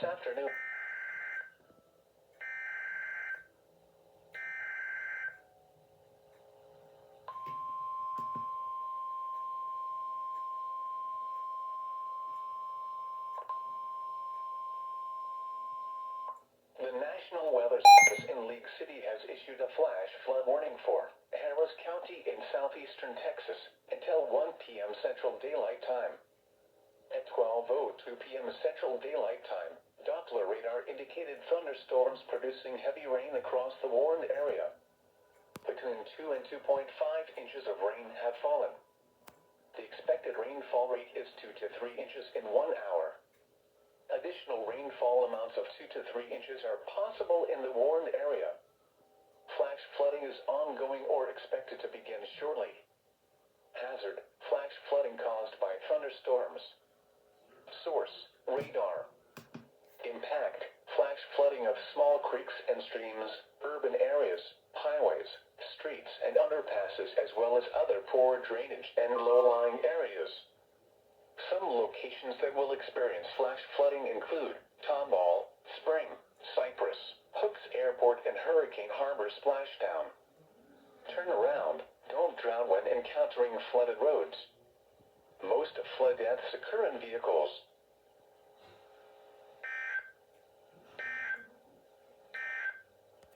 this afternoon. The National Weather Service in League City has issued a flash flood warning for Harris County in southeastern Texas until 1 p.m. Central Daylight Time. At 12:02 p.m. Central Daylight Time, Doppler radar indicated thunderstorms producing heavy rain across the warned area. Between 2 and 2.5 inches of rain have fallen. The expected rainfall rate is 2 to 3 inches in 1 hour. Additional rainfall amounts of 2 to 3 inches are possible in the warned area. Flash flooding is ongoing or expected to begin shortly. Hazard: flash flooding caused by thunderstorms. Source: radar. Impact: flash flooding of small creeks and streams, urban areas, highways, streets and underpasses, as well as other poor drainage and low-lying areas. Some locations that will experience flash flooding include Tomball, Spring, Cypress, Hooks Airport, and Hurricane Harbor Splashdown. Turn around. Don't drown when encountering flooded roads. Most flood deaths occur in vehicles.